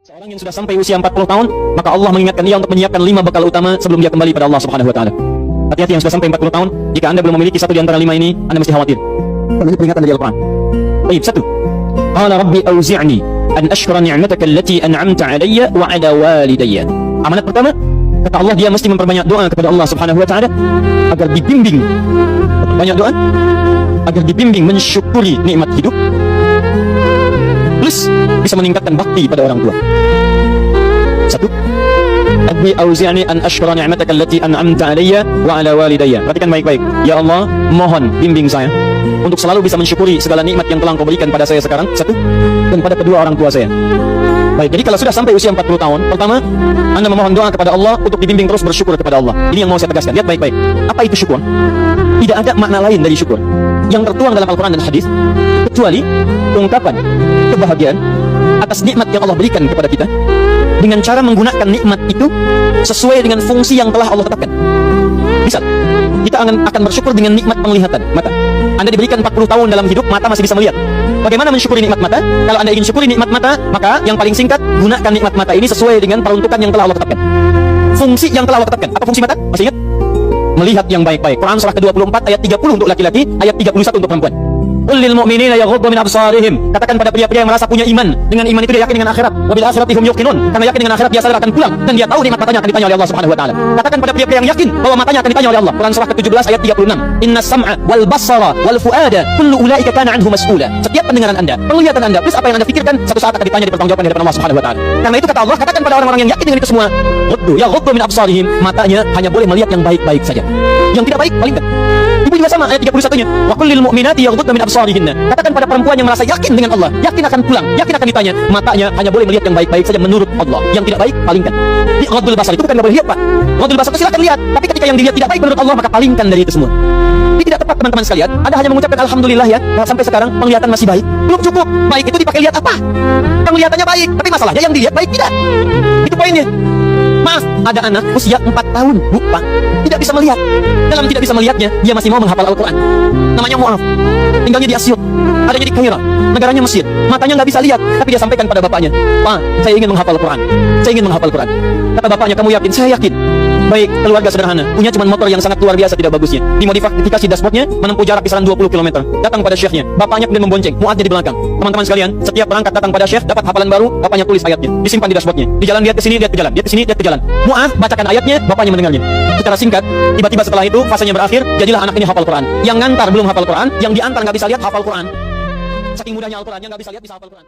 Seorang yang sudah sampai usia 40 tahun, maka Allah mengingatkan dia untuk menyiapkan 5 bekal utama sebelum dia kembali pada Allah Subhanahu wa taala. Hati-hati yang sudah sampai 40 tahun, jika Anda belum memiliki satu di antara 5 ini, Anda mesti khawatir. Ini peringatan dari Al-Qur'an. Baik, satu. Qala rabbi auzi'ni an ashkura ni'mataka allati an'amta 'alayya wa 'ala walidayya. Amanat pertama, kata Allah, dia mesti memperbanyak doa kepada Allah Subhanahu wa taala agar dibimbing. Banyak doa agar dibimbing mensyukuri nikmat hidup, plus bisa meningkatkan bakti pada orang tua. Satu, Rabbi auzi'ni an ashkura ni'mataka allati an'amta 'alayya wa 'ala walidayya. Perhatikan baik-baik. Ya Allah, mohon bimbing saya untuk selalu bisa mensyukuri segala nikmat yang telah Engkau berikan pada saya sekarang, satu, dan pada kedua orang tua saya. Baik, jadi kalau sudah sampai usia 40 tahun, pertama, Anda memohon doa kepada Allah untuk dibimbing terus bersyukur kepada Allah. Ini yang mau saya tegaskan. Lihat baik-baik. Apa itu syukur? Tidak ada makna lain dari syukur yang tertuang dalam Al-Quran dan hadis kecuali ungkapan kebahagiaan atas nikmat yang Allah berikan kepada kita dengan cara menggunakan nikmat itu sesuai dengan fungsi yang telah Allah tetapkan. Misal, kita akan bersyukur dengan nikmat penglihatan mata. Anda diberikan 40 tahun dalam hidup, mata masih bisa melihat. Bagaimana mensyukuri nikmat mata? Kalau Anda ingin syukuri nikmat mata, maka yang paling singkat, gunakan nikmat mata ini sesuai dengan peruntukan yang telah Allah tetapkan. Fungsi yang telah Allah tetapkan. Apa fungsi mata? Masih ingat? Melihat yang baik-baik. Quran surah ke-24 ayat 30 untuk laki-laki, ayat 31 untuk perempuan. Qul lil mu'minina yaghuddu min absarihim. Katakan pada pria-pria yang merasa punya iman. Dengan iman itu dia yakin dengan akhirat. Wa bil akhirati hum yuqinun. Karena yakin dengan akhirat dia sadar akan pulang dan dia tahu nikmat matanya akan ditanya oleh Allah Subhanahu wa taala. Katakan pada pria-pria yang yakin bahwa matanya akan ditanya oleh Allah. Quran surah ke-17 ayat 36. Innas sam'a wal basara wal fuada kullu ulaika kana anhu mas'ula. Setiap pendengaran Anda, penglihatan Anda, plus apa yang Anda pikirkan, satu saat akan ditanya, dipertanggungjawabkan di hadapan Allah Subhanahu wa taala. Karena itu kata Allah, katakan pada orang-orang yang yakin dengan itu semua, yaghuddu min absarihim, matanya hanya boleh melihat yang baik-baik saja. Yang tidak baik palingkan. Ibu juga sama, ayat 31-nya. Wa qul lil mu'minati yaghuddna min absarihinna. Katakan pada perempuan yang merasa yakin dengan Allah, yakin akan pulang, yakin akan ditanya, matanya hanya boleh melihat yang baik-baik saja menurut Allah. Yang tidak baik palingkan. Di ghadul basar itu bukan enggak boleh lihat, Pak. Ghadul basar itu silakan lihat, tapi ketika yang dilihat tidak baik menurut Allah, maka palingkan dari itu semua. Ini tidak tepat, teman-teman sekalian. Anda hanya mengucapkan alhamdulillah ya, sampai sekarang penglihatan masih baik. Belum cukup. Baik itu dipakai lihat apa? Penglihatannya baik, tapi masalahnya yang dilihat baik tidak. Itu poinnya. Maaf, ada anak usia 4 tahun, Bu, Pak, tidak bisa melihat. Dalam tidak bisa melihatnya, dia masih mau menghafal Al-Quran. Namanya Mu'af, tinggalnya di Asyut, adanya di Kaira, negaranya Mesir. Matanya nggak bisa lihat, tapi dia sampaikan pada bapaknya, Pak, saya ingin menghafal Al-Quran. Saya ingin menghafal Al-Quran. Kata bapaknya, kamu yakin? Saya yakin. Baik, keluarga sederhana, punya cuma motor yang sangat luar biasa tidak bagusnya. Dimodifikasi dashboardnya, menempuh jarak kisaran 20 km. Datang pada syekhnya, bapaknya kemudian membonceng, Mu'adnya di belakang. Teman-teman sekalian, setiap berangkat datang pada syekh, dapat hafalan baru, bapaknya tulis ayatnya, disimpan di dashboardnya. Di jalan lihat ke sini, lihat ke jalan, lihat ke sini, lihat ke jalan. Mu'ad bacakan ayatnya, bapaknya mendengarnya. Secara singkat, tiba-tiba setelah itu fasenya berakhir, jadilah anak ini hafal Quran. Yang ngantar belum hafal Quran, yang diantar nggak bisa lihat hafal Quran. Saking mudahnya Al-Quran, yang nggak bisa lihat bisa hafal Quran.